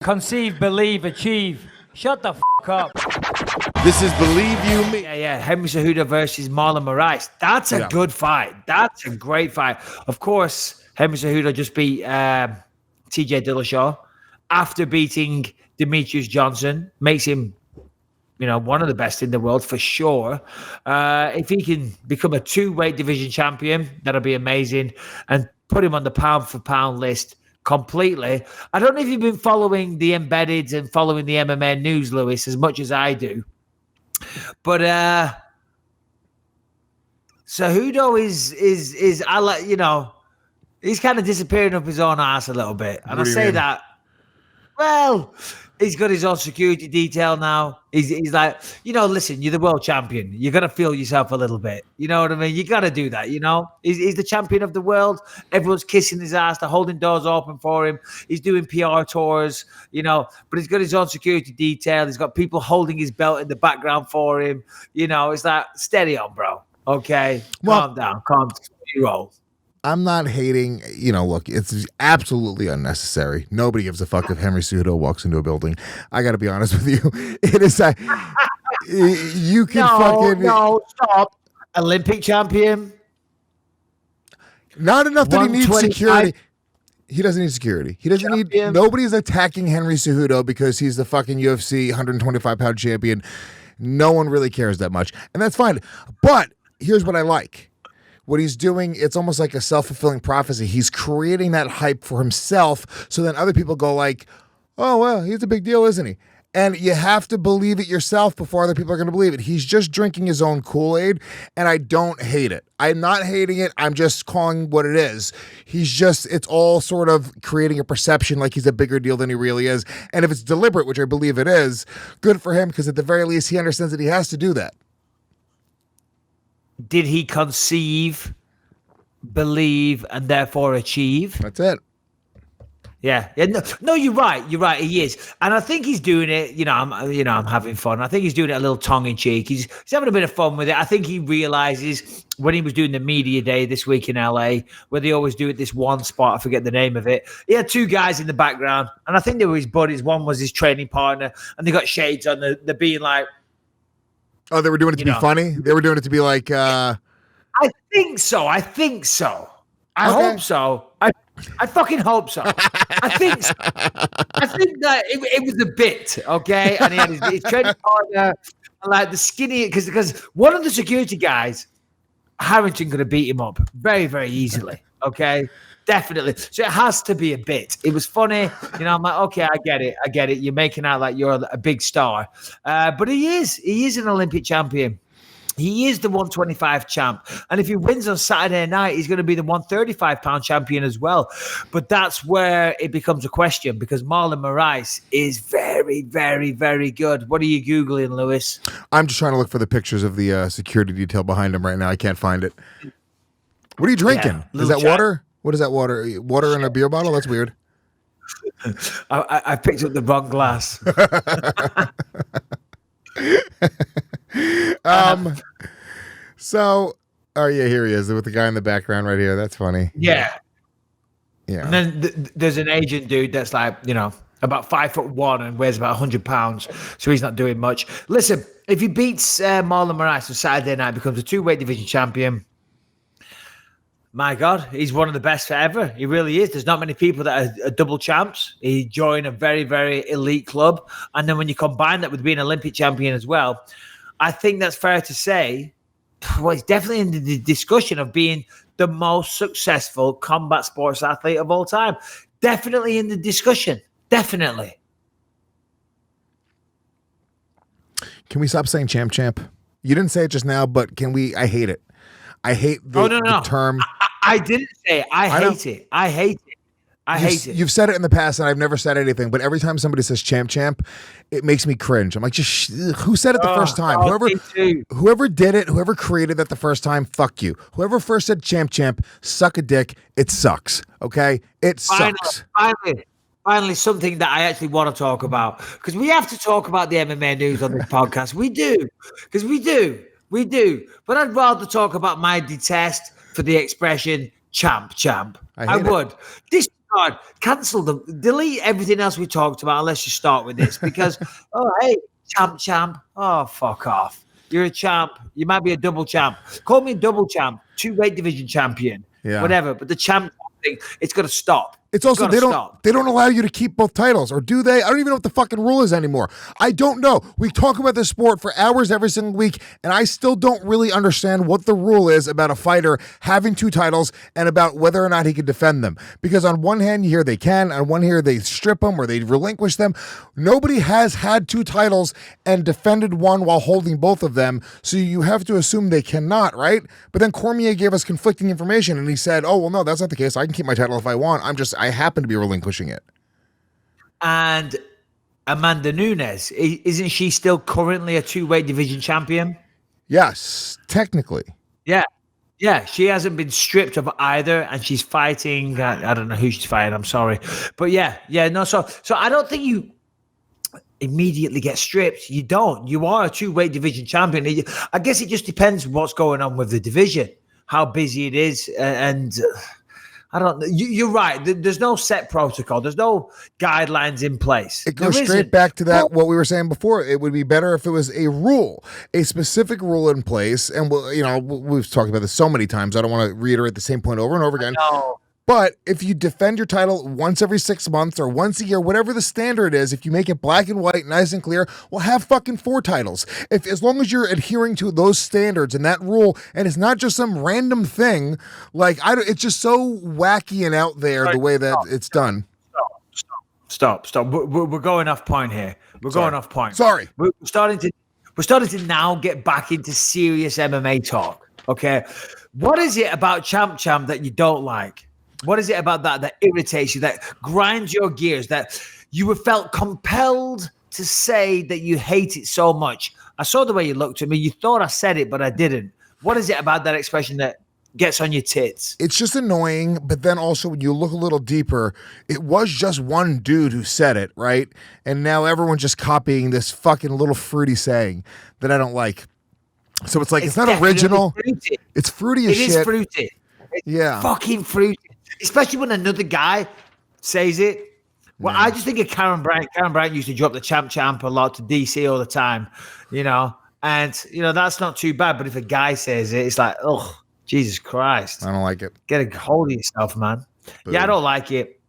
Conceive, believe, achieve. Shut the fuck up. This is Believe You Me. Yeah. Henry Cejudo versus Marlon Moraes. That's a good fight. That's a great fight. Of course, Henry Cejudo just beat TJ Dillashaw after beating Demetrius Johnson. Makes him, one of the best in the world for sure. If he can become a 2-weight division champion, that'll be amazing. And put him on the pound-for-pound list completely. I don't know if you've been following the embeddeds and following the MMA news, Lewis, as much as I do. But Cejudo is I like, he's kind of disappearing up his own ass a little bit. And I say that, well, he's got his own security detail now. He's like, listen, you're the world champion. You got to feel yourself a little bit. You know what I mean? You got to do that, He's the champion of the world. Everyone's kissing his ass. They're holding doors open for him. He's doing PR tours, but he's got his own security detail. He's got people holding his belt in the background for him. It's like, steady on, bro. Okay? Calm down. Calm down. Roll. I'm not hating, look, it's absolutely unnecessary. Nobody gives a fuck if Henry Cejudo walks into a building. I got to be honest with you. It is, you can No, stop. Olympic champion. Not enough that he needs security. He doesn't need security. He doesn't need, nobody's attacking Henry Cejudo because he's the fucking UFC 125-pound champion. No one really cares that much. And that's fine. But here's what I like. What he's doing, it's almost like a self-fulfilling prophecy. He's creating that hype for himself, so then other people go like, oh, well, he's a big deal, isn't he? And you have to believe it yourself before other people are going to believe it. He's just drinking his own Kool-Aid, and I don't hate it. I'm not hating it. I'm just calling what it is. It's all sort of creating a perception like he's a bigger deal than he really is. And if it's deliberate, which I believe it is, good for him, because at the very least, he understands that he has to do that. Did he conceive, believe, and therefore achieve? That's it. Yeah. No, you're right. You're right. He is, and I think he's doing it. I'm having fun. I think he's doing it a little tongue in cheek. He's having a bit of fun with it. I think he realizes when he was doing the media day this week in LA, where they always do it this one spot. I forget the name of it. He had 2 guys in the background, and I think they were his buddies. One was his training partner, and they got shades on. They're being like. Oh, they were doing it to be funny? They were doing it to be like... I think so. I hope so. I fucking hope so. I think so. I think that it was a bit, okay? And he had his training partner, like the skinny... Because one of the security guys, Harrington could have beat him up very, very easily, okay? Definitely. So it has to be a bit. It was funny. I'm like, okay, I get it. You're making out like you're a big star. But he is an Olympic champion. He is the 125 champ. And if he wins on Saturday night, he's going to be the 135-pound champion as well. But that's where it becomes a question, because Marlon Moraes is very, very, very good. What are you Googling, Lewis? I'm just trying to look for the pictures of the security detail behind him right now. I can't find it. What are you drinking? Is that water? What is that water? Water in a beer bottle? That's weird. I picked up the wrong glass. Here he is with the guy in the background right here. That's funny. Yeah. And then there's an Asian dude that's like, about 5'1" and weighs about 100 pounds. So he's not doing much. Listen, if he beats Marlon Moraes on Saturday night, becomes a 2-weight division champion. My God, he's one of the best forever. He really is. There's not many people that are double champs. He joined a very, very elite club. And then when you combine that with being an Olympic champion as well, I think that's fair to say, well, he's definitely in the discussion of being the most successful combat sports athlete of all time. Definitely in the discussion. Definitely. Can we stop saying champ? You didn't say it just now, but can we? I hate it. I hate the term. I didn't say it. I hate it. I hate it. You've said it in the past, and I've never said anything. But every time somebody says champ, it makes me cringe. I'm like, who said it the first time? Whoever did it, whoever created that the first time, fuck you. Whoever first said champ, suck a dick. It sucks. Okay, it sucks. Finally, something that I actually want to talk about, because we have to talk about the MMA news on this podcast. We do, because we do. But I'd rather talk about my detest for the expression champ. I would. This God, cancel them. Delete everything else we talked about. Let's just start with this because, hey, champ. Oh, fuck off. You're a champ. You might be a double champ. Call me a double champ, 2 weight division champion, whatever. But the champ thing, it's got to stop. It's also they don't allow you to keep both titles, or do they? I don't even know what the fucking rule is anymore. I don't know. We talk about this sport for hours every single week, and I still don't really understand what the rule is about a fighter having 2 titles and about whether or not he can defend them. Because on one hand, you hear they can, on one hand they strip them or they relinquish them. Nobody has had 2 titles and defended one while holding both of them, so you have to assume they cannot, right? But then Cormier gave us conflicting information, and he said, "Oh well, no, that's not the case. I can keep my title if I want. I happen to be relinquishing it." And Amanda Nunes, isn't she still currently a 2 weight division champion? Yes, technically. Yeah, she hasn't been stripped of either, and she's fighting. I don't know who she's fighting. I'm sorry, but no. So I don't think you immediately get stripped. You don't. You are a 2 weight division champion. I guess it just depends what's going on with the division, how busy it is, and. I don't know. You're right. There's no set protocol. There's no guidelines in place. It goes straight back to that, what we were saying before. It would be better if it was a rule, a specific rule in place. And, we've talked about this so many times. I don't want to reiterate the same point over and over again. But if you defend your title once every 6 months or once a year, whatever the standard is, if you make it black and white, nice and clear, well, have fucking 4 titles. As long as you're adhering to those standards and that rule, and it's not just some random thing, it's just so wacky and out there the way that it's done. Stop. We're going off point here. Going off point. Sorry. We're starting to now get back into serious MMA talk. Okay, what is it about Champ that you don't like? What is it about that irritates you, that grinds your gears, that you were felt compelled to say that you hate it so much? I saw the way you looked at me. You thought I said it, but I didn't. What is it about that expression that gets on your tits? It's just annoying, but then also when you look a little deeper, it was just one dude who said it, right? And now everyone's just copying this fucking little fruity saying that I don't like. So it's like, it's not original. Fruity. It's fruity as shit. It is fruity. It's fucking fruity. Especially when another guy says it. Well, I just think of Karen Bryant. Karen Bryant used to drop the champ a lot to DC all the time, and that's not too bad. But if a guy says it, it's like, oh, Jesus Christ. I don't like it. Get a hold of yourself, man. Boom. Yeah, I don't like it.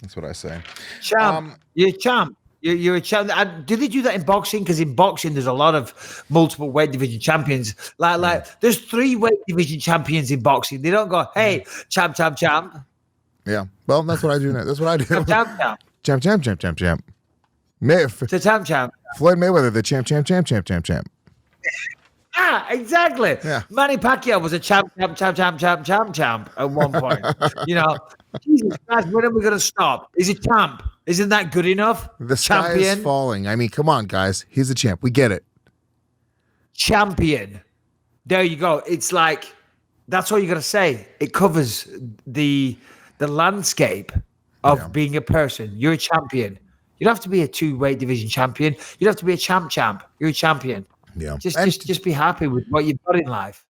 That's what I say. Champ. You're a champ. You're a champ. Do they do that in boxing? Because in boxing, there's a lot of multiple weight division champions. Like there's 3 weight division champions in boxing. They don't go, hey, champ. Yeah. Well, that's what I do now. That's what I do. Champ. Champ. It's a champ. Floyd Mayweather, the champ. Exactly. Yeah. Manny Pacquiao was a champ at one point. Jesus Christ, when are we going to stop? He's a champ. Isn't that good enough? The sky is falling. I mean, come on, guys. He's a champ. We get it. Champion. There you go. It's like, that's all you got to say. It covers the landscape of being a person. You're a champion. You don't have to be a 2 weight division champion. You don't have to be a champ. You're a champion. Yeah. Just be happy with what you've got in life.